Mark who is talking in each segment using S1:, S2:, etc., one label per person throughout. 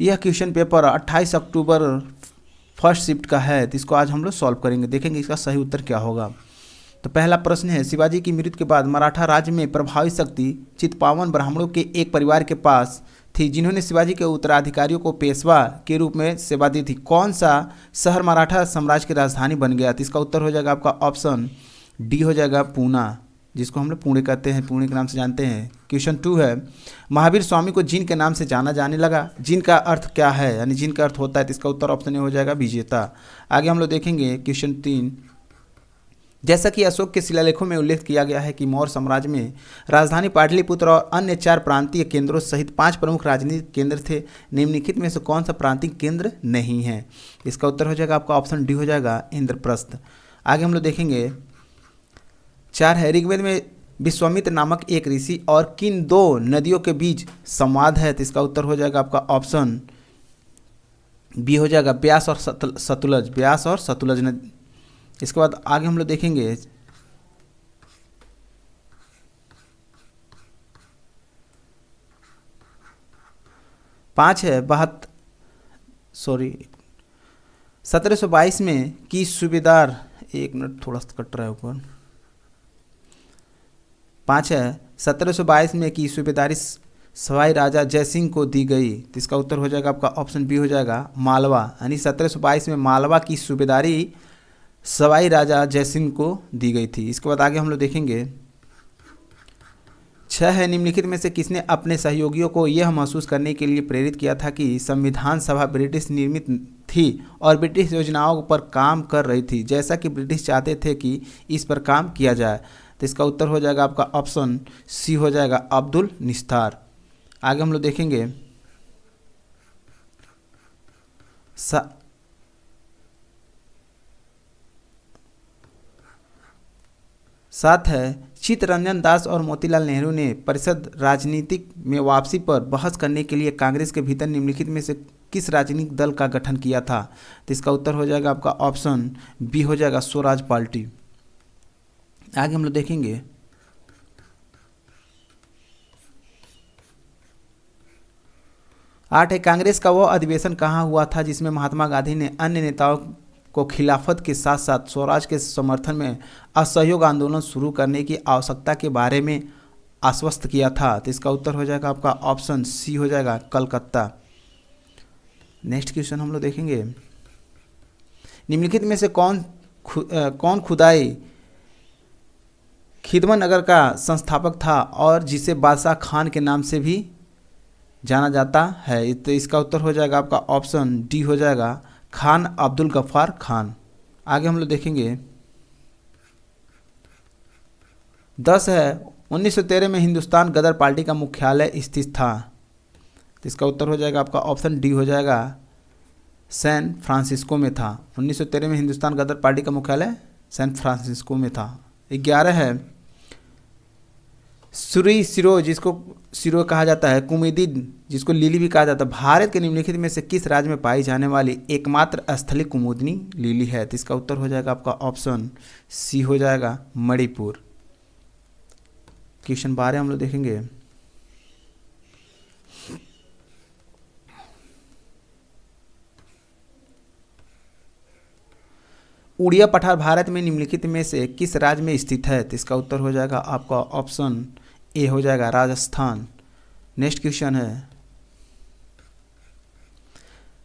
S1: यह question paper 28 October first shift का है, तो इसको आज हम लोग सॉल्व करेंगे, देखेंगे इसका सही उत्तर क्या होगा। तो पहला प्रश्न है, शिवाजी की मृत्यु के बाद मराठा राज्य में प्रभावी शक्ति चित्पावन ब्राह्मणों के एक परिवार के पास थी, जिन्होंने शिवाजी के उत्तराधिकारियों को पेशवा के रूप में सेवा दी थी। कौन सा शहर मराठा साम्राज्य की राजधानी बन गया? तो इसका उत्तर हो जाएगा आपका ऑप्शन डी हो जाएगा पूना, जिसको हम लोग पुणे कहते हैं, पुणे के नाम से जानते हैं। क्वेश्चन 2 है, महावीर स्वामी को जिन के नाम से जाना जाने लगा, जिन का अर्थ क्या है, यानी जिन का अर्थ होता है, तो इसका उत्तर ऑप्शन ए हो जाएगा विजेता। आगे हम लोग देखेंगे क्वेश्चन 3, जैसा कि अशोक के शिलालेखों में उल्लेख किया गया है कि मौर्य साम्राज्य में राजधानी पाटलिपुत्र और अन्य 4 प्रांतीय केंद्रों सहित 5 प्रमुख राजनीतिक केंद्र थे, निम्नलिखित में से कौन सा प्रांतीय केंद्र नहीं है? इसका उत्तर हो जाएगा आपका ऑप्शन डी हो जाएगा इंद्रप्रस्थ। आगे हम लोग देखेंगे 4 है, ऋग्वेद में विश्वामित्र नामक एक ऋषि और किन 2 नदियों के बीच संवाद है? तो इसका उत्तर हो जाएगा आपका ऑप्शन बी हो जाएगा ब्यास और सतलज, ब्यास और सतलज नदी। इसके बाद आगे हम लोग देखेंगे 5 है 1722 में की सूबेदार, एक मिनट थोड़ा सा कट रहा है ऊपर। 5 है 1722 में की सूबेदारी सवाई राजा जयसिंह को दी गई, तो इसका उत्तर हो जाएगा आपका ऑप्शन बी हो जाएगा मालवा, यानी 1722 में मालवा की सूबेदारी सवाई राजा जयसिंह को दी गई थी। इसके बाद आगे हम लोग देखेंगे 6 है, निम्नलिखित में से किसने अपने सहयोगियों को यह महसूस करने के लिए प्रेरित किया था कि संविधान सभा ब्रिटिश निर्मित थी और ब्रिटिश योजनाओं पर काम कर रही थी, जैसा कि ब्रिटिश चाहते थे कि इस पर काम किया जाए? तो इसका उत्तर हो जाएगा आपका ऑप्शन सी हो जाएगा अब्दुल निस्तार। आगे हम लोग देखेंगे 7 है, चित्तरंजन दास और मोतीलाल नेहरू ने परिषद राजनीतिक में वापसी पर बहस करने के लिए कांग्रेस के भीतर निम्नलिखित में से किस राजनीतिक दल का गठन किया था? तो इसका उत्तर हो जाएगा आपका ऑप्शन बी हो जाएगा स्वराज पार्टी। आगे हम लोग देखेंगे 8 है, कांग्रेस का वह अधिवेशन कहाँ हुआ था जिसमें महात्मा गांधी ने अन्य नेताओं को खिलाफत के साथ साथ स्वराज के समर्थन में असहयोग आंदोलन शुरू करने की आवश्यकता के बारे में आश्वस्त किया था? तो इसका उत्तर हो जाएगा आपका ऑप्शन सी हो जाएगा कलकत्ता। नेक्स्ट क्वेश्चन हम लोग देखेंगे, निम्नलिखित में से कौन खुदाई खिदमत नगर का संस्थापक था और जिसे बादशाह खान के नाम से भी जाना जाता है? तो इसका उत्तर हो जाएगा आपका ऑप्शन डी हो जाएगा खान अब्दुल गफ्फार खान। आगे हम लोग देखेंगे 10 है, 1913 में हिंदुस्तान गदर पार्टी का मुख्यालय स्थित था, तो इसका उत्तर हो जाएगा आपका ऑप्शन डी हो जाएगा सैन फ्रांसिस्को में था। 1913 में हिंदुस्तान गदर पार्टी का मुख्यालय सैन फ्रांसिस्को में था। 11 है, सुरी सिरो जिसको सिरो कहा जाता है, कुमुदी जिसको लिली भी कहा जाता है, भारत के निम्नलिखित में से किस राज्य में पाई जाने वाली एकमात्र स्थलीय कुमुदनी लिली है? तो इसका उत्तर हो जाएगा आपका ऑप्शन सी हो जाएगा मणिपुर। क्वेश्चन 12 हम लोग देखेंगे, उड़िया पठार भारत में निम्नलिखित में से किस राज्य में स्थित है? तो इसका उत्तर हो जाएगा आपका ऑप्शन ए हो जाएगा राजस्थान। नेक्स्ट क्वेश्चन है,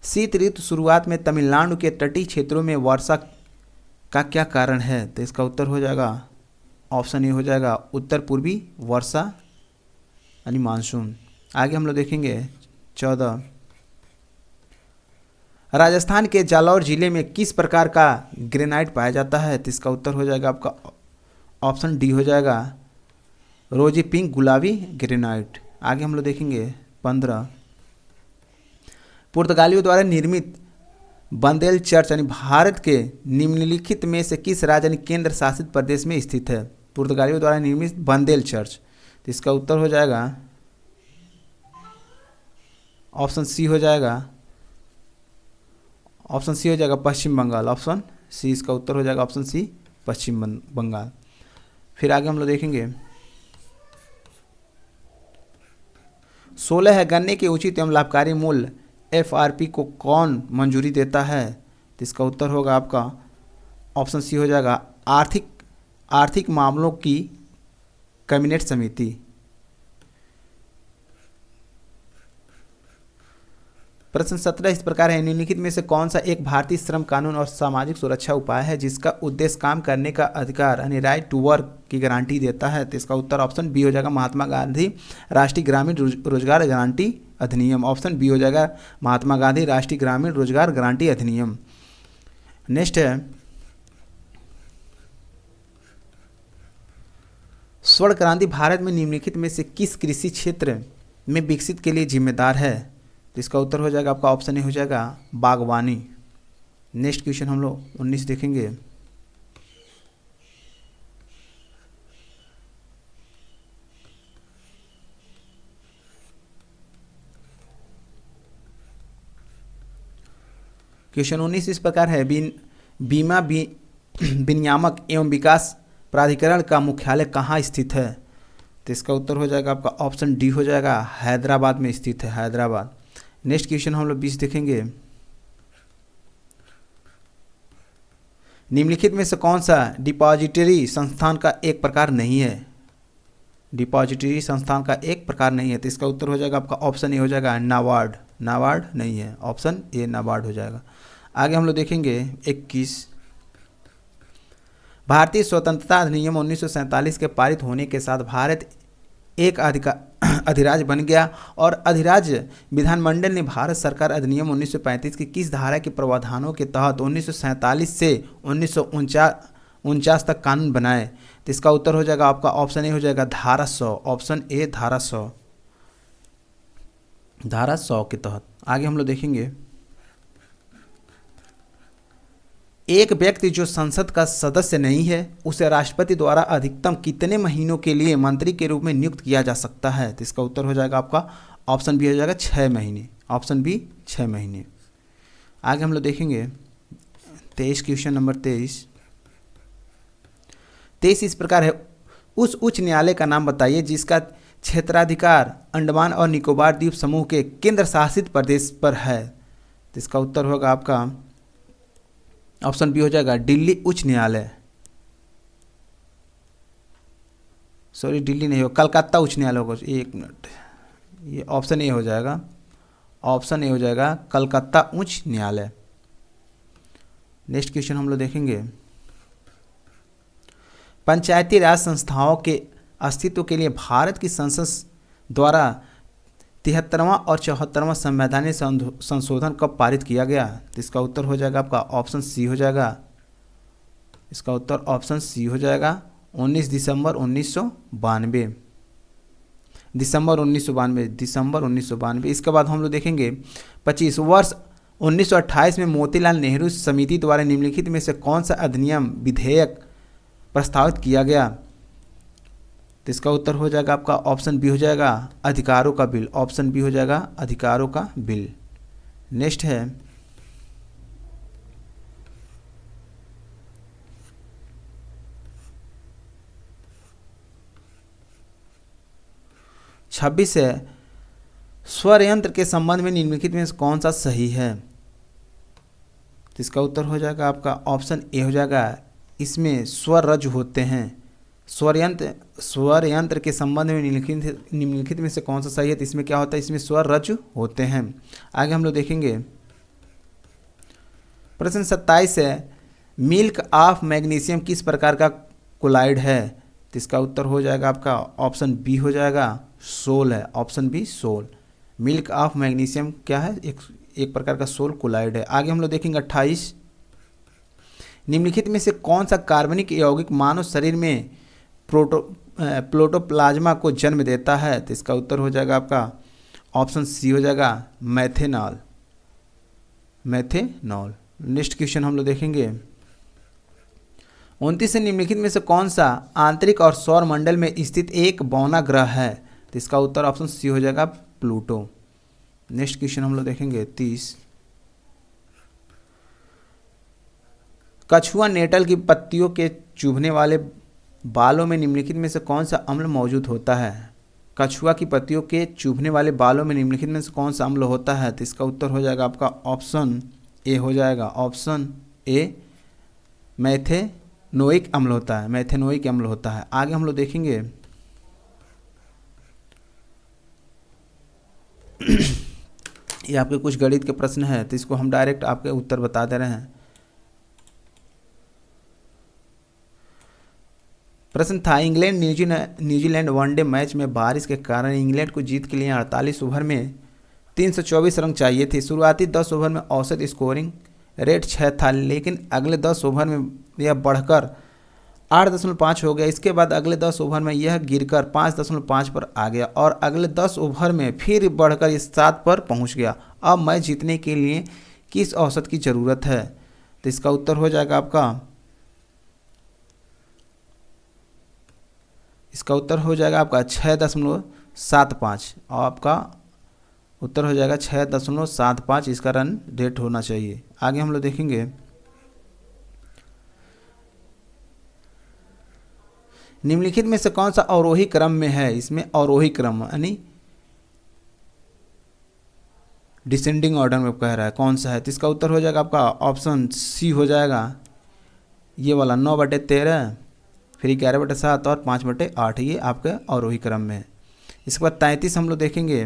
S1: शीत ऋतु शुरुआत में तमिलनाडु के तटीय क्षेत्रों में वर्षा का क्या कारण है? तो इसका उत्तर हो जाएगा ऑप्शन ए हो जाएगा उत्तर पूर्वी वर्षा यानी मानसून। आगे हम लोग देखेंगे 14, राजस्थान के जालौर जिले में किस प्रकार का ग्रेनाइट पाया जाता है? तो इसका उत्तर हो जाएगा आपका ऑप्शन डी हो जाएगा रोजी पिंक गुलाबी ग्रेनाइट। आगे हम लोग देखेंगे 15, पुर्तगालियों द्वारा निर्मित बंदेल चर्च यानी भारत के निम्नलिखित में से किस राज्य यानी केंद्र शासित प्रदेश में स्थित है? पुर्तगालियों द्वारा निर्मित बंदेल चर्च, तो इसका उत्तर हो जाएगा ऑप्शन सी हो जाएगा पश्चिम बंगाल। ऑप्शन सी इसका उत्तर हो जाएगा ऑप्शन सी पश्चिम बंगाल। फिर आगे हम लोग देखेंगे 16 है, गन्ने के उचित एवं लाभकारी मूल्य FRP को कौन मंजूरी देता है? तो इसका उत्तर होगा आपका ऑप्शन सी हो जाएगा आर्थिक मामलों की कैबिनेट समिति। प्रश्न 17 इस प्रकार है, निम्नलिखित में से कौन सा एक भारतीय श्रम कानून और सामाजिक सुरक्षा उपाय है जिसका उद्देश्य काम करने का अधिकार यानी राइट टू वर्क की गारंटी देता है? तो इसका उत्तर ऑप्शन बी हो जाएगा महात्मा गांधी राष्ट्रीय ग्रामीण रोजगार गारंटी अधिनियम। ऑप्शन बी हो जाएगा महात्मा गांधी राष्ट्रीय ग्रामीण रोजगार गारंटी अधिनियम। नेक्स्ट है, स्वर्ण क्रांति भारत में निम्नलिखित में से किस कृषि क्षेत्र में विकसित के लिए जिम्मेदार है? तो इसका उत्तर हो जाएगा आपका ऑप्शन ए हो जाएगा बागवानी। नेक्स्ट क्वेश्चन हम लोग 19 देखेंगे। क्वेश्चन 19 इस प्रकार है, बीमा विनियामक एवं विकास प्राधिकरण का मुख्यालय कहाँ स्थित है? तो इसका उत्तर हो जाएगा आपका ऑप्शन डी हो जाएगा हैदराबाद में स्थित है, हैदराबाद। नेक्स्ट क्वेश्चन हम लोग 20 देखेंगे। निम्नलिखित में से कौन सा डिपॉजिटरी संस्थान का एक प्रकार नहीं है? डिपॉजिटरी संस्थान का एक प्रकार नहीं है, तो इसका उत्तर हो जाएगा आपका ऑप्शन ए हो जाएगा नाबार्ड। नाबार्ड नहीं है, ऑप्शन ए नाबार्ड हो जाएगा। आगे हम लोग देखेंगे 21, भारतीय स्वतंत्रता अधिनियम 1947 के पारित होने के साथ भारत एक अधिराज्य बन गया और अधिराज्य विधानमंडल ने भारत सरकार अधिनियम 1935 की किस धारा के प्रावधानों के तहत 1947 से 1949 तक कानून बनाए? तो इसका उत्तर हो जाएगा आपका ऑप्शन ए हो जाएगा धारा 100। ऑप्शन ए धारा 100, धारा 100 के तहत। आगे हम लोग देखेंगे, एक व्यक्ति जो संसद का सदस्य नहीं है उसे राष्ट्रपति द्वारा अधिकतम कितने महीनों के लिए मंत्री के रूप में नियुक्त किया जा सकता है? तो इसका उत्तर हो जाएगा आपका ऑप्शन बी हो जाएगा 6 महीने। ऑप्शन बी 6 महीने। आगे हम लोग देखेंगे 23, क्वेश्चन नंबर 23 इस प्रकार है, उस उच्च न्यायालय का नाम बताइए जिसका क्षेत्राधिकार अंडमान और निकोबार द्वीप समूह के केंद्र शासित प्रदेश पर है? तो इसका उत्तर होगा आपका ऑप्शन बी हो जाएगा दिल्ली उच्च न्यायालय। सॉरी, दिल्ली नहीं हो, कलकत्ता उच्च न्यायालय होगा। एक मिनट, ये ऑप्शन ए हो जाएगा। ऑप्शन ए हो जाएगा कलकत्ता उच्च न्यायालय। नेक्स्ट क्वेश्चन हम लोग देखेंगे, पंचायती राज संस्थाओं के अस्तित्व के लिए भारत की संसद द्वारा 73वां और 74वां संवैधानिक संशोधन कब पारित किया गया? तो इसका उत्तर हो जाएगा आपका ऑप्शन सी हो जाएगा। इसका उत्तर ऑप्शन सी हो जाएगा 19 दिसंबर 1992। दिसंबर 1992। इसके बाद हम लोग देखेंगे 25 वर्ष 1928 में मोतीलाल नेहरू समिति द्वारा निम्नलिखित में से कौन सा अधिनियम विधेयक प्रस्तावित किया गया? तो इसका उत्तर हो जाएगा आपका ऑप्शन बी हो जाएगा अधिकारों का बिल। ऑप्शन बी हो जाएगा अधिकारों का बिल। नेक्स्ट है 26 है, स्वर यंत्र के संबंध में निम्नलिखित में से कौन सा सही है? तो इसका उत्तर हो जाएगा आपका ऑप्शन ए हो जाएगा, इसमें स्वर रज्जु होते हैं। स्वर यंत्र के संबंध में निम्नलिखित में से कौन सा सही है? तो इसमें क्या होता है, इसमें स्वर रज्जु होते हैं। आगे हम लोग देखेंगे प्रश्न 27 है, मिल्क ऑफ मैग्नीशियम किस प्रकार का कोलाइड है? तो इसका उत्तर हो जाएगा आपका ऑप्शन बी हो जाएगा सोल है। ऑप्शन बी सोल। मिल्क ऑफ मैग्नीशियम क्या है? एक प्रकार का सोल कोलाइड है। आगे हम लोग देखेंगे 28, निम्नलिखित में से कौन सा कार्बनिक यौगिक मानव शरीर में प्रोटोप्लाज्मा को जन्म देता है? तो इसका उत्तर हो जाएगा आपका ऑप्शन सी हो जाएगा मैथेनॉल। नेक्स्ट क्वेश्चन हम लोग देखेंगे 29 से निम्नलिखित में से कौन सा आंतरिक और सौर मंडल में स्थित एक बौना ग्रह है? तो इसका उत्तर ऑप्शन सी हो जाएगा प्लूटो। नेक्स्ट क्वेश्चन हम लोग देखेंगे 30, कछुआ नेटल की पत्तियों के चुभने वाले बालों में निम्नलिखित में से कौन सा अम्ल मौजूद होता है? कछुआ की पत्तियों के चुभने वाले बालों में निम्नलिखित में से कौन सा अम्ल होता है? तो इसका उत्तर हो जाएगा आपका ऑप्शन ए हो जाएगा। ऑप्शन ए मैथेनोइक अम्ल होता है, मैथेनोइक अम्ल होता है। आगे हम लोग देखेंगे ये आपके कुछ गणित के प्रश्न हैं, तो इसको हम डायरेक्ट आपके उत्तर बता दे रहे हैं। प्रश्न था, इंग्लैंड न्यूजीलैंड वनडे मैच में बारिश के कारण इंग्लैंड को जीत के लिए 48 ओवर में 324 रन चाहिए थे। शुरुआती 10 ओवर में औसत स्कोरिंग रेट 6 था, लेकिन अगले 10 ओवर में यह बढ़कर 8.5 हो गया। इसके बाद अगले 10 ओवर में यह गिरकर 5.5 पर आ गया और अगले 10 ओवर में फिर बढ़कर इस 7 पर पहुंच गया। अब मैच जीतने के लिए किस औसत की ज़रूरत है? तो इसका उत्तर हो जाएगा आपका, इसका उत्तर हो जाएगा आपका 6.75 और आपका उत्तर हो जाएगा 6.75 इसका रन रेट होना चाहिए। आगे हम लोग देखेंगे निम्नलिखित में से कौन सा अवरोही क्रम में है? इसमें अवरोही क्रम यानी डिसेंडिंग ऑर्डर में कह रहा है, कौन सा है? तो इसका उत्तर हो जाएगा आपका ऑप्शन सी हो जाएगा, ये वाला 9/13, फिर 11/7 और 5/8, ये आपके अवरोही क्रम में है। इसके बाद 33 हम लोग देखेंगे।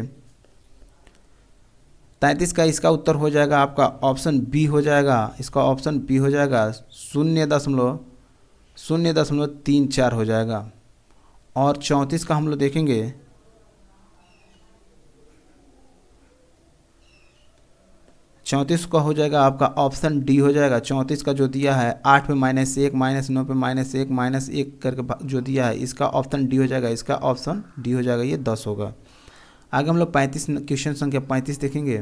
S1: 33 का इसका उत्तर हो जाएगा आपका ऑप्शन बी हो जाएगा, इसका ऑप्शन बी हो जाएगा 0.34 हो जाएगा। और 34 का हम लोग देखेंगे, 34 का हो जाएगा आपका ऑप्शन डी हो जाएगा। 34 का जो दिया है 8 पे -1 -9 पे -1 -1 करके जो दिया है, इसका ऑप्शन डी हो जाएगा, इसका ऑप्शन डी हो जाएगा, ये 10 होगा। आगे हम लोग 35 क्वेश्चन संख्या 35 देखेंगे।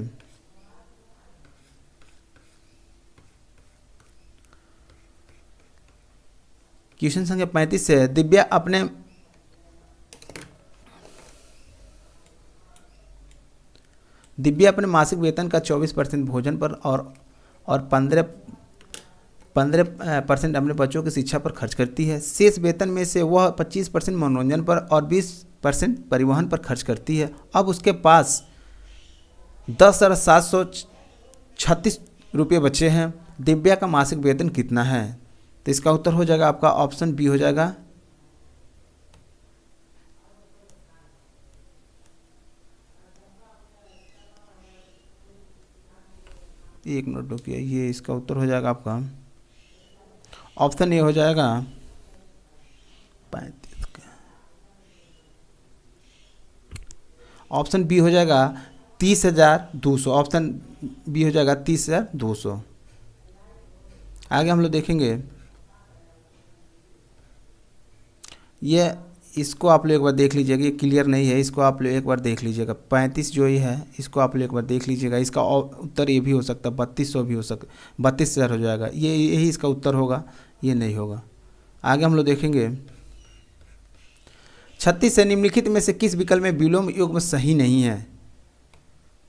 S1: क्वेश्चन संख्या 35 से दिव्या अपने मासिक वेतन का 24% भोजन पर और 15% अपने बच्चों की शिक्षा पर खर्च करती है। शेष वेतन में से वह 25% मनोरंजन पर और 20% परिवहन पर खर्च करती है। अब उसके पास 10,736 रुपये बचे हैं। दिव्या का मासिक वेतन कितना है? तो इसका उत्तर हो जाएगा आपका ऑप्शन बी हो जाएगा, एक नोट रुकिए, ये इसका उत्तर हो जाएगा आपका ऑप्शन ए हो जाएगा 35 का, ऑप्शन बी हो जाएगा 30,200, ऑप्शन बी हो जाएगा 30,200। आगे हम लोग देखेंगे, ये इसको आप लोग एक बार देख लीजिएगा, ये क्लियर नहीं है, इसको आप लोग एक बार देख लीजिएगा। 35 जो ही है इसको आप लोग एक बार देख लीजिएगा, इसका उत्तर ये भी हो सकता है 3200 भी हो सकता, 32,000 हो जाएगा, ये यही इसका उत्तर होगा, ये नहीं होगा। आगे हम लोग देखेंगे 36 से निम्नलिखित में से किस विकल्प में विलोम युग्म सही नहीं है?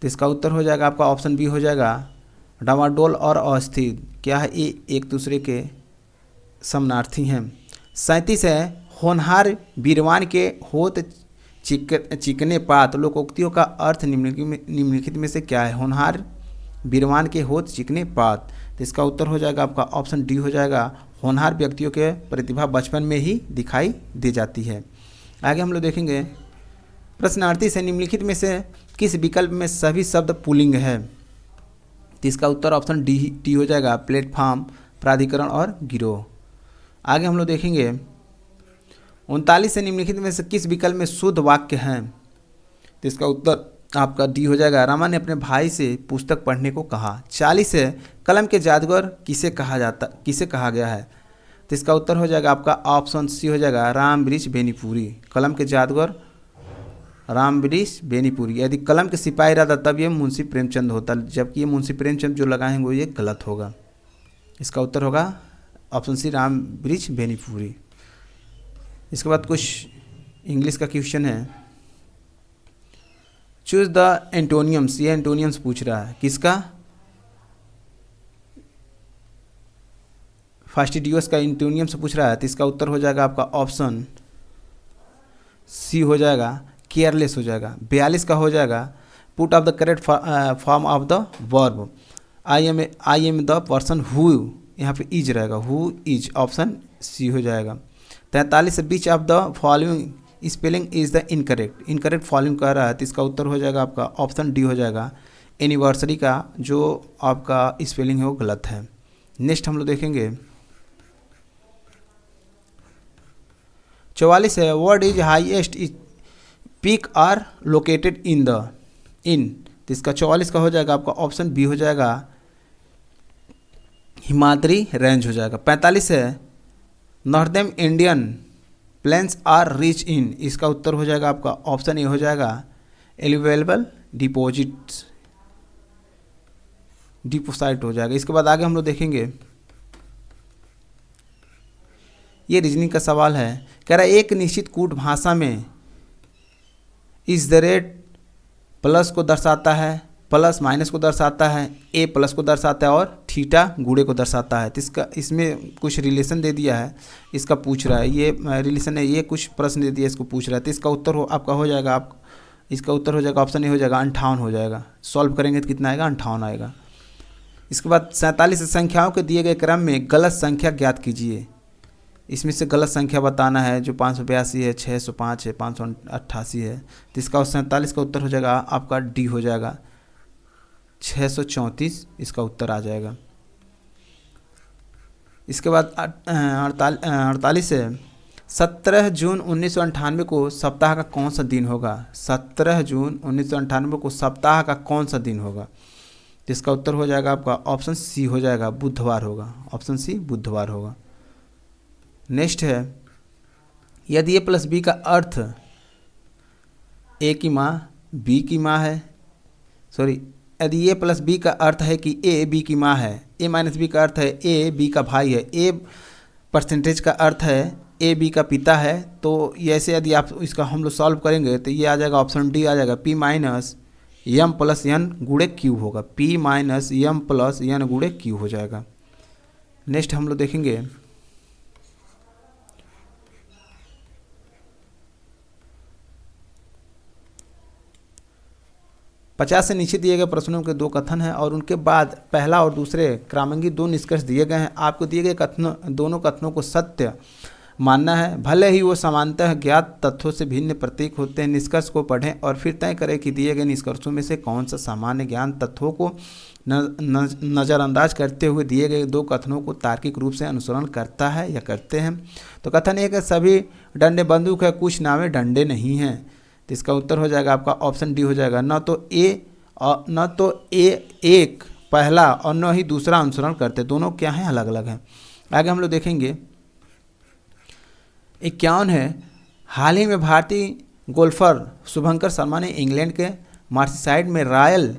S1: तो इसका उत्तर हो जाएगा आपका ऑप्शन बी हो जाएगा, डामाडोल और अस्थिर क्या है? ये एक दूसरे के समानार्थी हैं। 37 है होनहार बीरवान के होत चिकने पात। लोकोक्तियों का अर्थ निम्नलिखित में से क्या है? होनहार बीरवान के होत चिकने पात। तो इसका उत्तर हो जाएगा आपका ऑप्शन डी हो जाएगा, होनहार व्यक्तियों के प्रतिभा बचपन में ही दिखाई दे जाती है। आगे हम लोग देखेंगे प्रश्नार्थी से निम्नलिखित में से किस विकल्प में सभी शब्द पुल्लिंग है? तो इसका उत्तर ऑप्शन डी हो जाएगा, प्लेटफॉर्म, प्राधिकरण और गिरोह। आगे हम लोग देखेंगे 39 से निम्नलिखित में से किस विकल्प में शुद्ध वाक्य हैं? तो इसका उत्तर आपका डी हो जाएगा, रामा ने अपने भाई से पुस्तक पढ़ने को कहा। 40 है कलम के जादूगर किसे कहा गया है? तो इसका उत्तर हो जाएगा आपका ऑप्शन सी हो जाएगा, राम वृक्ष बेनीपुरी। कलम के जादूगर राम वृक्ष बेनीपुरी। यदि कलम के सिपाही रहता तब ये मुंशी प्रेमचंद होता, जबकि ये मुंशी प्रेमचंद जो लगाएंगे वो ये गलत होगा। इसका उत्तर होगा ऑप्शन सी, राम वृक्ष बेनीपुरी। इसके बाद कुछ इंग्लिश का क्वेश्चन है, चूज द एंटोनियम्स। ये एंटोनियम्स पूछ रहा है किसका? फास्टिडियोस का एंटोनियम्स पूछ रहा है। तो इसका उत्तर हो जाएगा आपका ऑप्शन सी हो जाएगा, केयरलेस हो जाएगा। 42 का हो जाएगा put off the correct form of the verb, I am the person who, यहाँ पे इज रहेगा, हु इज, ऑप्शन सी हो जाएगा। 43 से which of the following spelling is the incorrect, incorrect following कह रहा है तो इसका उत्तर हो जाएगा आपका ऑप्शन डी हो जाएगा, एनिवर्सरी का जो आपका स्पेलिंग है वो गलत है। नेक्स्ट हम लोग देखेंगे 44 है word is highest peak are located in the in, तो इसका 44 का हो जाएगा आपका ऑप्शन बी हो जाएगा, हिमाद्री रेंज हो जाएगा। 45 है northern Indian plains are rich in, इसका उत्तर हो जाएगा आपका ऑप्शन ए हो जाएगा, एलिवेबल डिपोसाइट हो जाएगा। इसके बाद आगे हम लोग देखेंगे, ये रीजनिंग का सवाल है, कह रहा है एक निश्चित कूट भाषा में इस द रेट प्लस को दर्शाता है, प्लस माइनस को दर्शाता है, ए प्लस को दर्शाता है और थीटा गुणे को दर्शाता है। तो इसका इसमें कुछ रिलेशन दे दिया है, इसका पूछ रहा है, ये रिलेशन है, ये कुछ प्रश्न दे दिया इसको पूछ रहा है। तो इसका उत्तर आपका हो जाएगा, आप इसका उत्तर हो जाएगा ऑप्शन ए हो जाएगा 58 हो जाएगा। सॉल्व करेंगे तो कितना आएगा, 58 आएगा। इसके बाद 47 संख्याओं के दिए गए क्रम में गलत संख्या ज्ञात कीजिए, इसमें से गलत संख्या बताना है, जो 582 है, 605 है, 588 है। तो इसका 47 का उत्तर हो जाएगा आपका डी हो जाएगा, 634 इसका उत्तर आ जाएगा। इसके बाद 48 है 17 जून 1998 को सप्ताह का कौन सा दिन होगा, 17 जून 1998 को सप्ताह का कौन सा दिन होगा। तो इसका उत्तर हो जाएगा आपका ऑप्शन सी हो जाएगा, बुधवार होगा, ऑप्शन सी बुधवार होगा। नेक्स्ट है यदि ए प्लस बी का अर्थ ए की माँ बी की माँ है, सॉरी, यदि ए प्लस बी का अर्थ है कि ए बी की माँ है, ए माइनस बी का अर्थ है ए बी का भाई है, ए परसेंटेज का अर्थ है ए बी का पिता है, तो ये ऐसे यदि आप इसका हम लोग सॉल्व करेंगे तो ये आ जाएगा ऑप्शन डी आ जाएगा, P minus M plus N गुणे क्यू होगा, P minus M plus N गुणे क्यू हो जाएगा। नेक्स्ट हम लोग देखेंगे पचास से नीचे दिए गए प्रश्नों के दो कथन हैं और उनके बाद पहला और दूसरे क्रमांकित दो निष्कर्ष दिए गए हैं। आपको दिए गए दोनों कथनों को सत्य मानना है, भले ही वो समानतः ज्ञात तथ्यों से भिन्न प्रतीक होते हैं। निष्कर्ष को पढ़ें और फिर तय करें कि दिए गए निष्कर्षों में से कौन सा सामान्य ज्ञान तथ्यों को नज़रअंदाज करते हुए दिए गए दो कथनों को तार्किक रूप से अनुसरण करता है या करते हैं। तो कथन एक है सभी डंडे बंदूक है, कुछ नावें डंडे नहीं हैं। तो इसका उत्तर हो जाएगा आपका ऑप्शन डी हो जाएगा, न तो ए एक पहला और न ही दूसरा अनुसरण करते, दोनों क्या हैं, अलग अलग हैं। आगे हम लोग देखेंगे 51 है हाल ही में भारतीय गोल्फर शुभंकर शर्मा ने इंग्लैंड के मर्सीसाइड में रॉयल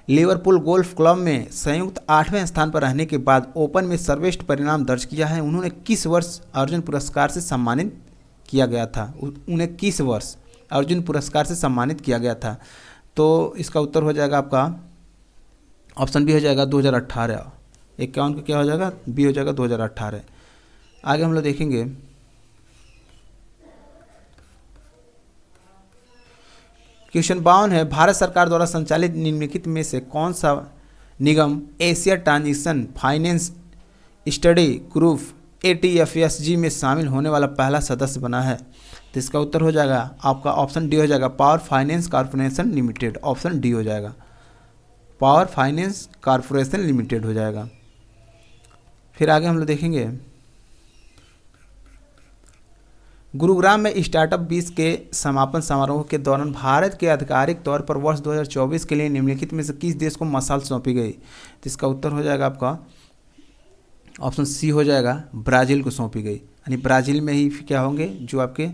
S1: लिवरपूल गोल्फ क्लब में संयुक्त 8वें स्थान पर रहने के बाद ओपन में सर्वश्रेष्ठ परिणाम दर्ज किया है। उन्होंने किस वर्ष अर्जुन पुरस्कार से सम्मानित किया गया था, उन्हें किस वर्ष अर्जुन पुरस्कार से सम्मानित किया गया था। तो इसका उत्तर हो जाएगा आपका ऑप्शन बी हो जाएगा 2018। 51 का क्या हो जाएगा, बी हो जाएगा 2018। आगे हम लोग देखेंगे क्वेश्चन 52 है भारत सरकार द्वारा संचालित निम्नलिखित में से कौन सा निगम Asia transition finance study group ATFSG में शामिल होने वाला पहला सदस्य बना है। तो इसका उत्तर हो जाएगा आपका ऑप्शन डी हो जाएगा, power finance corporation limited, option D हो जाएगा, पावर फाइनेंस कॉर्पोरेशन लिमिटेड हो जाएगा। फिर आगे हम लोग देखेंगे गुरुग्राम में स्टार्टअप 20 के समापन समारोह के दौरान भारत के आधिकारिक तौर पर वर्ष 2024 के लिए निम्नलिखित में से किस देश को मसाल सौंपी गई। तो इसका उत्तर हो जाएगा आपका ऑप्शन सी हो जाएगा, ब्राज़ील को सौंपी गई, यानी ब्राज़ील में ही क्या होंगे जो आपके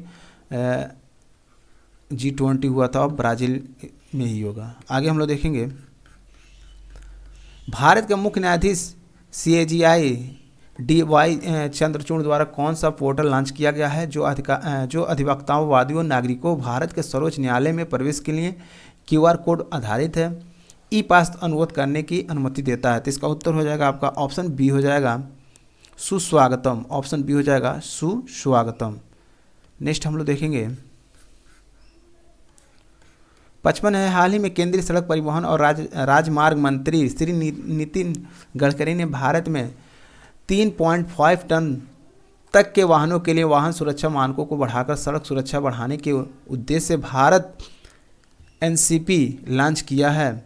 S1: G20 हुआ था, और ब्राज़ील में ही होगा। आगे हम लोग देखेंगे भारत के मुख्य न्यायाधीश CAGI DY चंद्रचूड़ द्वारा कौन सा पोर्टल लॉन्च किया गया है जो अधिवक्ताओं, वादियों, नागरिकों भारत के सर्वोच्च न्यायालय में प्रवेश के लिए QR कोड आधारित है, ई पास अनुरोध करने की अनुमति देता है। तो इसका उत्तर हो जाएगा आपका ऑप्शन बी हो जाएगा, सुस्वागतम, ऑप्शन बी हो जाएगा सुस्वागतम। नेक्स्ट हम लोग देखेंगे 55 है, हाल ही में केंद्रीय सड़क परिवहन और राजमार्ग मंत्री श्री नितिन गडकरी ने भारत में 3.5 टन तक के वाहनों के लिए वाहन सुरक्षा मानकों को बढ़ाकर सड़क सुरक्षा बढ़ाने के उद्देश्य से भारत एनसीपी लॉन्च किया है।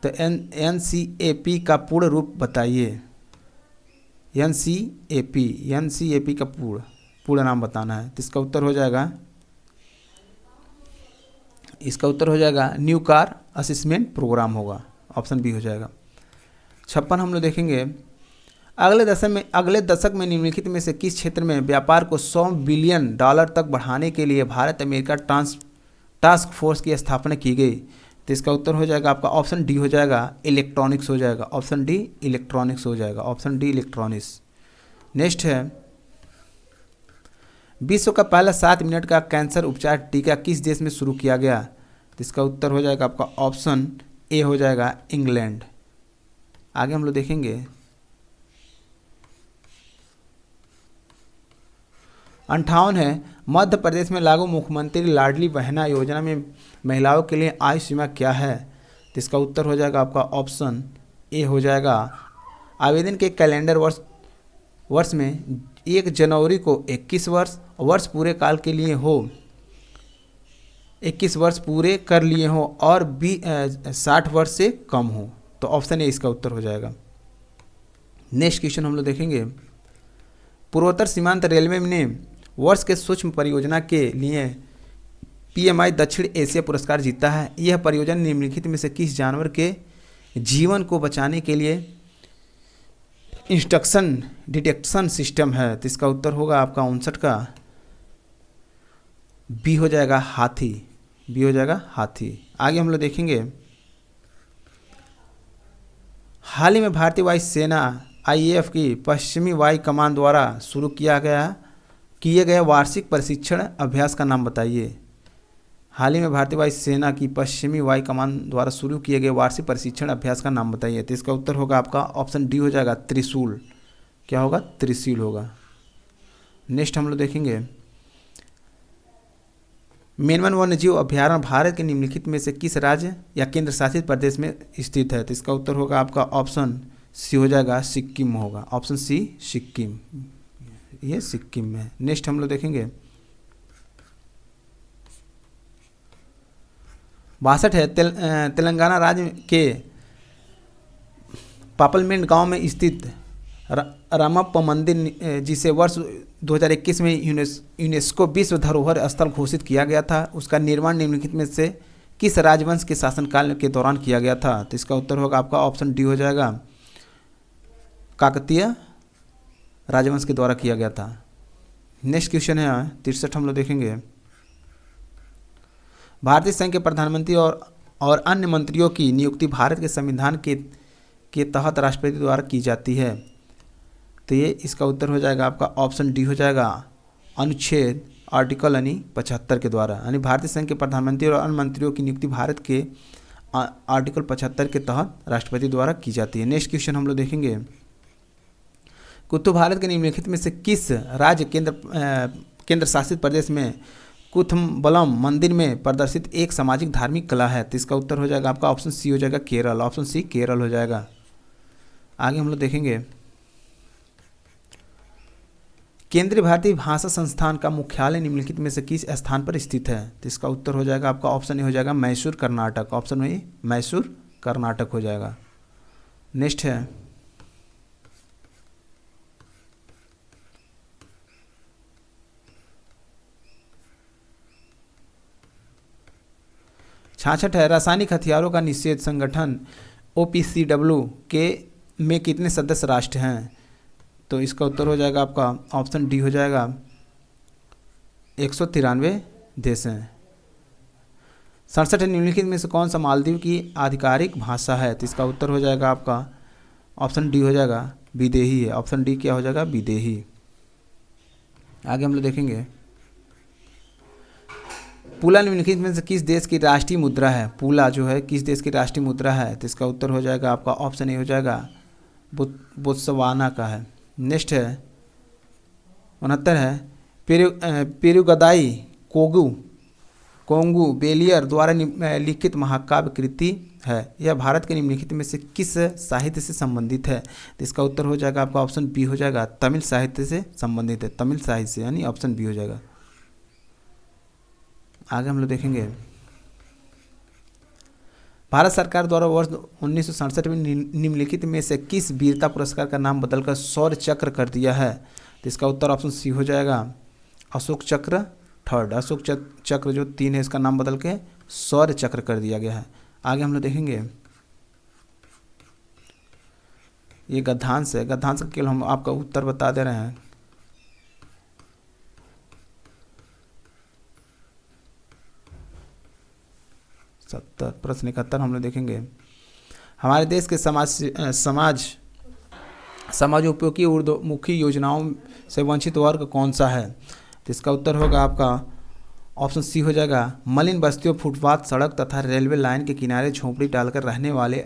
S1: तो एनसीएपी का पूर्ण रूप बताइए। एनसीएपी का पूर्ण नाम बताना है। तो इसका उत्तर हो जाएगा न्यू कार असेसमेंट प्रोग्राम होगा, ऑप्शन बी हो जाएगा। 56 हम लोग देखेंगे, अगले दशक में निम्नलिखित में से किस क्षेत्र में व्यापार को $100 बिलियन तक बढ़ाने के लिए भारत अमेरिका टास्क फोर्स की स्थापना की गई। तो इसका उत्तर हो जाएगा आपका ऑप्शन डी हो जाएगा, इलेक्ट्रॉनिक्स हो जाएगा। ऑप्शन डी इलेक्ट्रॉनिक्स हो जाएगा। Option D electronics. नेक्स्ट है, विश्व का पहला 7 मिनट का कैंसर उपचार टीका किस देश में शुरू किया गया। तो इसका उत्तर हो जाएगा आपका ऑप्शन ए हो जाएगा, इंग्लैंड। आगे हम लोग देखेंगे 58 है, मध्य प्रदेश में लागू मुख्यमंत्री लाडली बहना योजना में महिलाओं के लिए आयु सीमा क्या है। तो इसका उत्तर हो जाएगा आपका ऑप्शन ए हो जाएगा, आवेदन के कैलेंडर वर्ष में 1 जनवरी को 21 वर्ष पूरे काल के लिए हो, 21 वर्ष पूरे कर लिए हो और 60 वर्ष से कम हो। तो ऑप्शन ए इसका उत्तर हो जाएगा। नेक्स्ट क्वेश्चन हम लोग देखेंगे, पूर्वोत्तर सीमांत रेलवे ने वर्ष के सूक्ष्म परियोजना के लिए PMI दक्षिण एशिया पुरस्कार जीता है। यह परियोजना निम्नलिखित में से किस जानवर के जीवन को बचाने के लिए इंस्ट्रक्शन डिटेक्शन सिस्टम है। तो इसका उत्तर होगा आपका 59 का बी हो जाएगा, हाथी। बी हो जाएगा, हाथी। आगे हम लोग देखेंगे, हाल ही में भारतीय वायु सेना IAF की पश्चिमी वायु कमान द्वारा शुरू किए गए वार्षिक प्रशिक्षण अभ्यास का नाम बताइए। हाल ही में भारतीय वायु सेना की पश्चिमी वायु कमान द्वारा शुरू किए गए वार्षिक प्रशिक्षण अभ्यास का नाम बताइए। तो इसका उत्तर होगा आपका ऑप्शन डी हो जाएगा, त्रिशूल। क्या होगा, त्रिशूल होगा। नेक्स्ट हम लोग देखेंगे, मेनवन वन्यजीव अभ्यारण्य भारत के निम्नलिखित में से किस राज्य या केंद्र शासित प्रदेश में स्थित है। तो इसका उत्तर होगा आपका ऑप्शन सी हो जाएगा, सिक्किम होगा। ऑप्शन सी सिक्किम, ये सिक्किम में। नेक्स्ट हम लोग देखेंगे 62 है, तेलंगाना राज्य के पापलमेंट गांव में स्थित रामप्पा मंदिर, जिसे वर्ष 2021 में यूनेस्को विश्व धरोहर स्थल घोषित किया गया था, उसका निर्माण निम्नलिखित में से किस राजवंश के शासनकाल के दौरान किया गया था। तो इसका उत्तर होगा आपका ऑप्शन डी हो जाएगा, काकतीय राजवंश के द्वारा किया गया था। नेक्स्ट क्वेश्चन है 63 हम लोग देखेंगे, भारतीय संघ के प्रधानमंत्री और अन्य मंत्रियों की नियुक्ति भारत के संविधान के तहत राष्ट्रपति द्वारा की जाती है। तो ये इसका उत्तर हो जाएगा आपका ऑप्शन डी हो जाएगा, अनुच्छेद आर्टिकल 75 के द्वारा। यानी भारतीय संघ के प्रधानमंत्री और अन्य मंत्रियों की नियुक्ति भारत के आर्टिकल 75 के तहत राष्ट्रपति द्वारा की जाती है। नेक्स्ट क्वेश्चन हम लोग देखेंगे, कुतुब भारत के निम्नलिखित में से किस राज्य केंद्र शासित प्रदेश में कुथुम्बलम मंदिर में प्रदर्शित एक सामाजिक धार्मिक कला है। तो इसका उत्तर हो जाएगा आपका ऑप्शन सी हो जाएगा, केरल। ऑप्शन सी केरल हो जाएगा। आगे हम लोग देखेंगे, केंद्रीय भारतीय भाषा संस्थान का मुख्यालय निम्नलिखित में से किस स्थान पर स्थित है। तो इसका उत्तर हो जाएगा आपका ऑप्शन ए हो जाएगा, मैसूर कर्नाटक। ऑप्शन ए मैसूर कर्नाटक हो जाएगा। नेक्स्ट है 66 है, रासायनिक हथियारों का निषेध संगठन OPCW के में कितने सदस्य राष्ट्र हैं। तो इसका उत्तर हो जाएगा आपका ऑप्शन डी हो जाएगा, 193 देश हैं। 67 निम्नलिखित में से कौन सा मालदीव की आधिकारिक भाषा है। तो इसका उत्तर हो जाएगा आपका ऑप्शन डी हो जाएगा, विदेही है। ऑप्शन डी क्या हो जाएगा, विदेही। आगे हम लोग देखेंगे, पूला निम्नलिखित में से किस देश की राष्ट्रीय मुद्रा है। पूला जो है किस देश की राष्ट्रीय मुद्रा है। तो इसका उत्तर हो जाएगा आपका ऑप्शन ए हो जाएगा, बोत्सवाना का है। नेक्स्ट है 69 है, पेरुगदाई कोगू कोंगू बेलियर द्वारा लिखित महाकाव्य कृति है। यह भारत के निम्नलिखित में से किस साहित्य से संबंधित है? तो इसका उत्तर हो जाएगा आपका ऑप्शन बी हो जाएगा, तमिल साहित्य से संबंधित है, तमिल साहित्य से, यानी ऑप्शन बी हो जाएगा। आगे हम लोग देखेंगे, भारत सरकार द्वारा वर्ष 1967 में निम्नलिखित में से किस वीरता पुरस्कार का नाम बदलकर शौर्य चक्र कर दिया है? तो इसका उत्तर ऑप्शन सी हो जाएगा, अशोक चक्र थर्ड, अशोक चक्र जो 3 है इसका नाम बदल के शौर्य चक्र कर दिया गया है। आगे हम लोग देखेंगे, ये गद्यांश है, गद्यांश का केवल हम आपका उत्तर बता दे रहे हैं। प्रश्न 71 हम लोग देखेंगे, हमारे देश के समाजोपयोगी ऊर्ध्वमुखी योजनाओं से वंचित वर्ग कौन सा है? तो इसका उत्तर होगा आपका ऑप्शन सी हो जाएगा, मलिन बस्तियों, फुटपाथ, सड़क तथा रेलवे लाइन के किनारे झोंपड़ी डालकर रहने वाले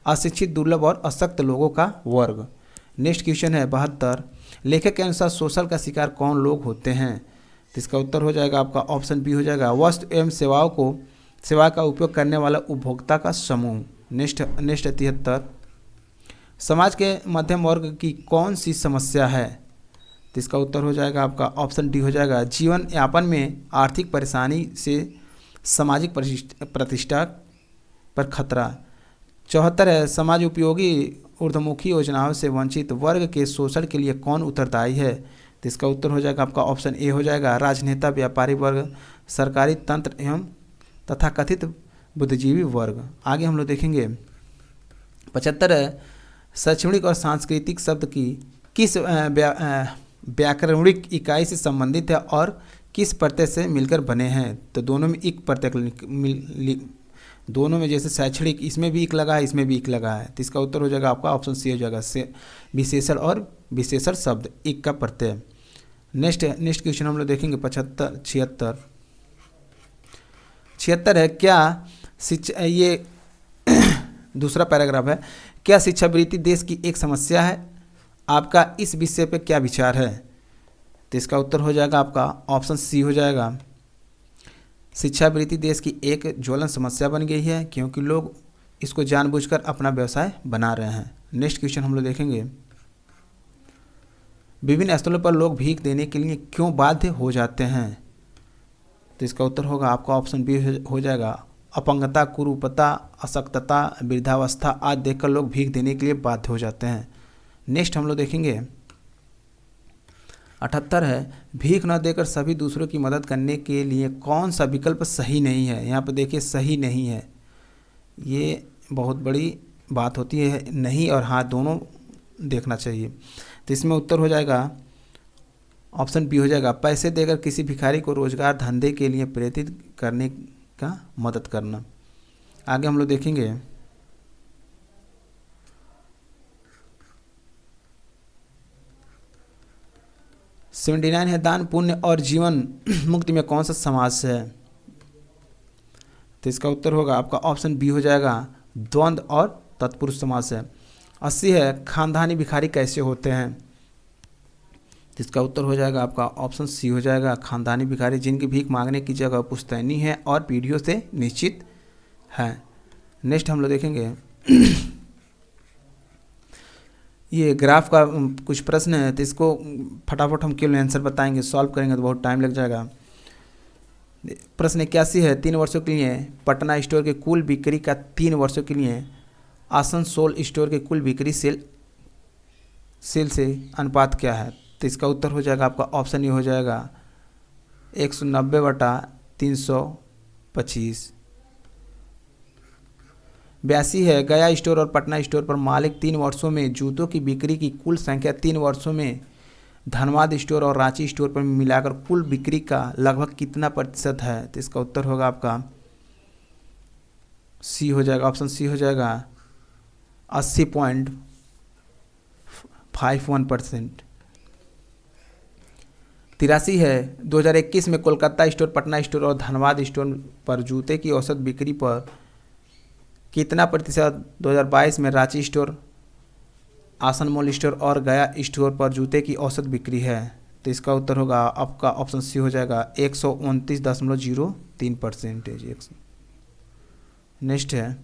S1: अशिक्षित, दुर्लभ और अशक्त लोगों का वर्ग। नेक्स्ट क्वेश्चन है 72, लेखक के अनुसार शोषण का शिकार कौन लोग होते हैं? तो इसका उत्तर हो जाएगा आपका ऑप्शन बी हो जाएगा, वस्तु एवं सेवा का उपयोग करने वाला उपभोक्ता का समूह। नेक्स्ट 73, समाज के मध्यम वर्ग की कौन सी समस्या है? तो इसका उत्तर हो जाएगा आपका ऑप्शन डी हो जाएगा, जीवन यापन में आर्थिक परेशानी से सामाजिक प्रतिष्ठा पर खतरा। 74 है, समाज उपयोगी ऊर्ध्वमुखी योजनाओं से वंचित वर्ग के शोषण के लिए कौन उत्तरदायी है? तो इसका उत्तर हो जाएगा आपका ऑप्शन ए हो जाएगा, राजनेता, व्यापारी वर्ग, सरकारी तंत्र एवं तथा कथित बुद्धिजीवी वर्ग। आगे हम लोग देखेंगे, 75 है, शैक्षणिक और सांस्कृतिक शब्द की किस व्याकरणिक इकाई से संबंधित है और किस प्रत्यय से मिलकर बने हैं? तो दोनों में एक प्रत्यय, दोनों में जैसे शैक्षणिक, इसमें भी एक लगा है, इसमें भी एक लगा है, तो इसका उत्तर हो जाएगा आपका ऑप्शन सी हो जाएगा, विशेषण और विशेषण शब्द एक का प्रत्यय। नेक्स्ट क्वेश्चन हम लोग देखेंगे 76 है, क्या शिक्षा, ये दूसरा पैराग्राफ है, क्या शिक्षावृत्ति देश की एक समस्या है? आपका इस विषय पे क्या विचार है? तो इसका उत्तर हो जाएगा आपका ऑप्शन सी हो जाएगा, शिक्षावृत्ति देश की एक ज्वलन समस्या बन गई है क्योंकि लोग इसको जानबूझकर अपना व्यवसाय बना रहे हैं। नेक्स्ट क्वेश्चन हम लोग देखेंगे, विभिन्न स्थलों पर लोग भीख देने के लिए क्यों बाध्य हो जाते हैं? तो इसका उत्तर होगा आपका ऑप्शन बी हो जाएगा, अपंगता, कुरूपता, अशक्तता, वृद्धावस्था आदि देखकर लोग भीख देने के लिए बाध्य हो जाते हैं। नेक्स्ट हम लोग देखेंगे 78 है, भीख न देकर सभी दूसरों की मदद करने के लिए कौन सा विकल्प सही नहीं है? यहाँ पर देखिए सही नहीं है, ये बहुत बड़ी बात होती है, नहीं और हाँ दोनों देखना चाहिए। तो इसमें उत्तर हो जाएगा ऑप्शन बी हो जाएगा, पैसे देकर किसी भिखारी को रोजगार धंधे के लिए प्रेरित करने का मदद करना। आगे हम लोग देखेंगे 79 है, दान पुण्य और जीवन मुक्ति में कौन सा समास है? तो इसका उत्तर होगा आपका ऑप्शन बी हो जाएगा, द्वंद्व और तत्पुरुष समास है। 80 है, खानदानी भिखारी कैसे होते हैं? तो इसका उत्तर हो जाएगा आपका ऑप्शन सी हो जाएगा, खानदानी भिखारी जिनकी भीख मांगने की जगह पुश्तैनी है और पीढ़ियों से निश्चित है। नेक्स्ट हम लोग देखेंगे ये ग्राफ का कुछ प्रश्न है, तो इसको फटाफट हम केवल आंसर बताएंगे, सॉल्व करेंगे तो बहुत टाइम लग जाएगा। प्रश्न 81 है, 3 वर्षों के लिए पटना स्टोर के कुल बिक्री का 3 वर्षों के लिए आसनसोल स्टोर के कुल बिक्री सेल से अनुपात क्या है? तो इसका उत्तर हो जाएगा आपका ऑप्शन ये हो जाएगा 190/325। 82 है, गया स्टोर और पटना स्टोर पर मालिक 3 वर्षों में जूतों की बिक्री की कुल संख्या 3 वर्षों में धनबाद स्टोर और रांची स्टोर पर मिलाकर कुल बिक्री का लगभग कितना प्रतिशत है? तो इसका उत्तर होगा आपका सी हो जाएगा, ऑप्शन सी हो जाएगा 80.51%। 83 है, 2021 में कोलकाता स्टोर, पटना स्टोर और धनबाद स्टोर पर जूते की औसत बिक्री पर कितना प्रतिशत 2022 में रांची स्टोर, आसन मॉल स्टोर और गया स्टोर पर जूते की औसत बिक्री है? तो इसका उत्तर होगा आपका ऑप्शन सी हो जाएगा 129.03%। नेक्स्ट है,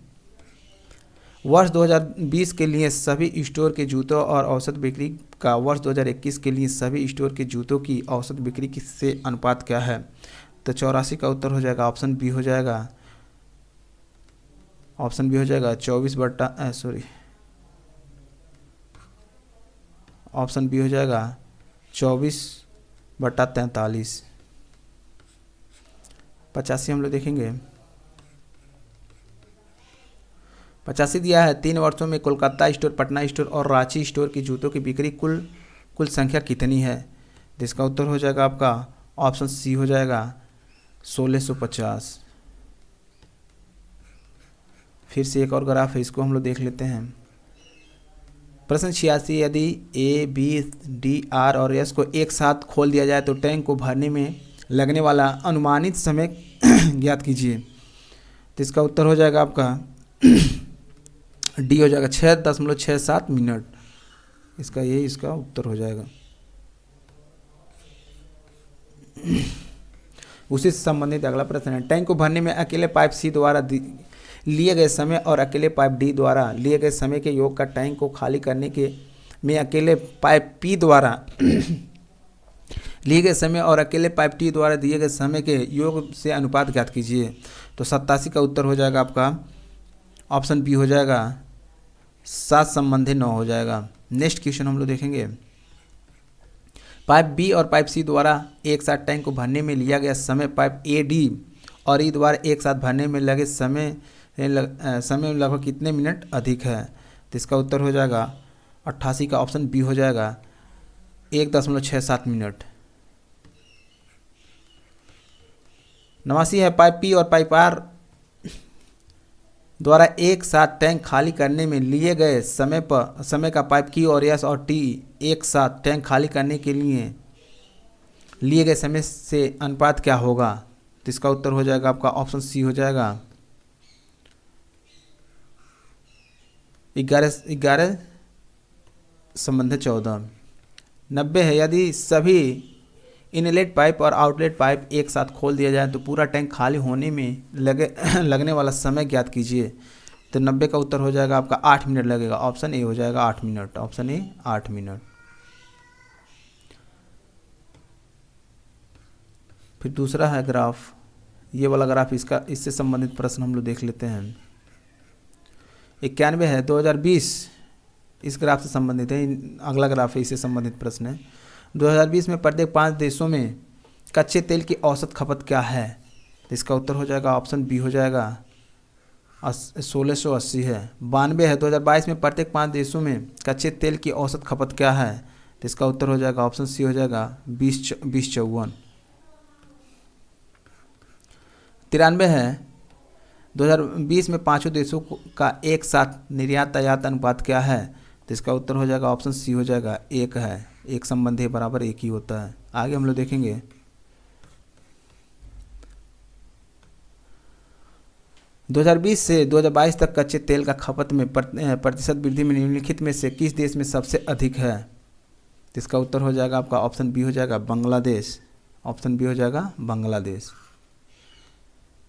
S1: वर्ष 2020 के लिए सभी स्टोर के जूतों और औसत बिक्री का वर्ष 2021 के लिए सभी स्टोर के जूतों की औसत बिक्री से अनुपात क्या है? तो 84 का उत्तर हो जाएगा ऑप्शन बी हो जाएगा। ऑप्शन बी हो जाएगा 24/43। 85 हम लोग देखेंगे। 85 दिया है, 3 वर्षों में कोलकाता स्टोर, पटना स्टोर और रांची स्टोर की जूतों की बिक्री कुल संख्या कितनी है? तो इसका उत्तर हो जाएगा आपका ऑप्शन सी हो जाएगा 1650। फिर से एक और ग्राफ है, इसको हम लोग देख लेते हैं। प्रश्न 86, यदि ए, बी, डी, आर और एस को एक साथ खोल दिया जाए तो टैंक को भरने में लगने वाला अनुमानित समय ज्ञात कीजिए। तो इसका उत्तर हो जाएगा आपका डी हो जाएगा 6.67 मिनट। इसका उत्तर हो जाएगा। उसी से संबंधित अगला प्रश्न है, टैंक को भरने में अकेले पाइप सी द्वारा लिए गए समय और अकेले पाइप डी द्वारा लिए गए समय के योग का टैंक को खाली करने के में अकेले पाइप पी द्वारा लिए गए समय और अकेले पाइप टी द्वारा दिए गए समय के योग से अनुपात ज्ञात कीजिए। तो 87 का उत्तर हो जाएगा आपका ऑप्शन बी हो जाएगा 7/9 हो जाएगा। नेक्स्ट क्वेश्चन हम लोग देखेंगे, पाइप बी और पाइप सी द्वारा एक साथ टैंक को भरने में लिया गया समय पाइप ए, डी और ई द्वारा एक साथ भरने में लगे समय लगभग कितने मिनट अधिक है? तो इसका उत्तर हो जाएगा 88 का ऑप्शन बी हो जाएगा 1.67 मिनट। 89 है, पाइप पी और पाइप आर द्वारा एक साथ टैंक खाली करने में लिए गए समय का पाइप क्यू और एस और टी एक साथ टैंक खाली करने के लिए लिए गए समय से अनुपात क्या होगा? तो इसका उत्तर हो जाएगा आपका ऑप्शन सी हो जाएगा 11/14। 90 है, यदि सभी इनलेट पाइप और आउटलेट पाइप एक साथ खोल दिया जाए तो पूरा टैंक खाली होने में लगने वाला समय ज्ञात कीजिए। तो 90 का उत्तर हो जाएगा आपका 8 मिनट लगेगा। ऑप्शन ए हो जाएगा 8 मिनट। Option A 8 minute. फिर दूसरा है ग्राफ, ये वाला ग्राफ, इससे संबंधित प्रश्न हम लोग देख लेते हैं। 91 है, 2020 इस ग्राफ से संबंधित है। अगला ग्राफ है, इससे संबंधित प्रश्न है। 2020 में प्रत्येक 5 देशों में कच्चे तेल की औसत खपत क्या है? तो इसका उत्तर हो जाएगा ऑप्शन बी हो जाएगा 1680 है। 92 है, 2022 में प्रत्येक 5 देशों में कच्चे तेल की औसत खपत क्या है? तो इसका उत्तर हो जाएगा ऑप्शन सी हो जाएगा 2054। 93 है, 2020 में 5 देशों का एक साथ निर्यात आयात अनुपात क्या है? तो इसका उत्तर हो जाएगा ऑप्शन सी हो जाएगा 1 है। एक संबंधी बराबर 1 ही होता है। आगे हम लोग देखेंगे, दो 2020 से 2022 तक कच्चे तेल का खपत में प्रतिशत वृद्धि में निम्नलिखित में से किस देश में सबसे अधिक है? तो इसका उत्तर हो जाएगा आपका ऑप्शन बी हो जाएगा बांग्लादेश। ऑप्शन बी हो जाएगा बांग्लादेश।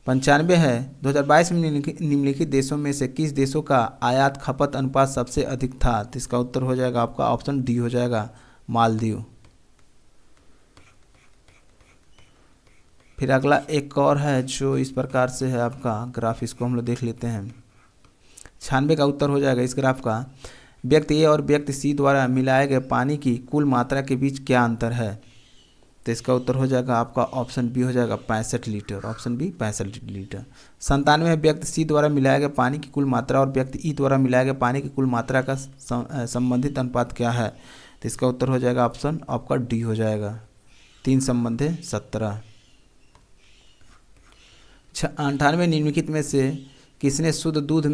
S1: 95 है, 2022 में निम्नलिखित देशों में से किस देशों का आयात खपत अनुपात सबसे अधिक था? तो इसका उत्तर हो जाएगा आपका ऑप्शन डी हो जाएगा मालदीव। फिर अगला एक और है जो इस प्रकार से है आपका ग्राफ, इसको हम लोग देख लेते हैं। 96 का उत्तर हो जाएगा इस ग्राफ का, व्यक्ति ए और व्यक्ति सी द्वारा मिलाए गए पानी की कुल मात्रा के बीच क्या अंतर है? तो इसका उत्तर हो जाएगा आपका ऑप्शन बी हो जाएगा 65 लीटर। Option B 65 litre. 97 में व्यक्ति सी द्वारा मिलाए गए पानी की कुल मात्रा और व्यक्ति ई द्वारा मिलाए गए पानी की कुल मात्रा का संबंधित अनुपात क्या है? तो इसका उत्तर हो जाएगा ऑप्शन आपका डी हो जाएगा 3/17। 98 निम्नलिखित में से किसने शुद्ध दूध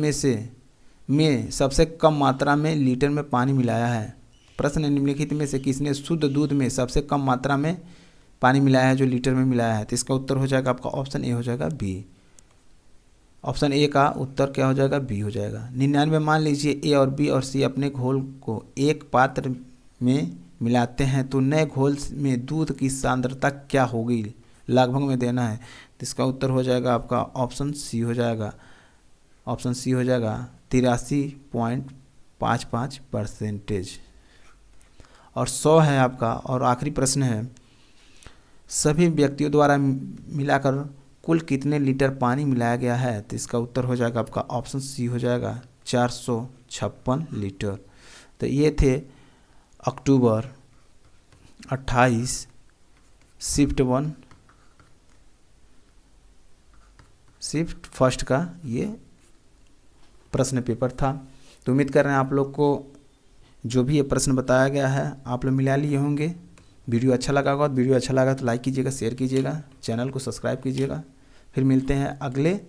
S1: में सबसे कम मात्रा में लीटर में पानी मिलाया है? प्रश्न निम्नलिखित में से किसने शुद्ध दूध में सबसे कम मात्रा में पानी मिलाया है जो लीटर में मिलाया है? तो इसका उत्तर हो जाएगा आपका ऑप्शन ए हो जाएगा बी। ऑप्शन ए का उत्तर क्या हो जाएगा? बी हो जाएगा। 99 मान लीजिए ए और बी और सी अपने घोल को एक पात्र में मिलाते हैं तो नए घोल में दूध की सांद्रता क्या होगी, लगभग में देना है। तो इसका उत्तर हो जाएगा आपका ऑप्शन सी हो जाएगा, ऑप्शन सी हो जाएगा 83.55%। और 100 है आपका। और आखिरी प्रश्न है, सभी व्यक्तियों द्वारा मिलाकर कुल कितने लीटर पानी मिलाया गया है। तो इसका उत्तर हो जाएगा आपका ऑप्शन सी हो जाएगा 456 लीटर। तो ये थे अक्टूबर 28 शिफ्ट 1 शिफ्ट फर्स्ट का ये प्रश्न पेपर था। तो उम्मीद कर रहे हैं आप लोग को जो भी ये प्रश्न बताया गया है आप लोग मिला लिए होंगे। वीडियो अच्छा लगा होगा, वीडियो अच्छा लगा तो लाइक कीजिएगा, शेयर कीजिएगा, चैनल को सब्सक्राइब कीजिएगा। फिर मिलते हैं अगले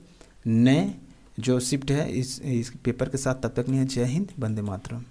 S1: नए जो शिफ्ट है इस पेपर के साथ। तब तक नहीं है, जय हिंद, वंदे मातरम।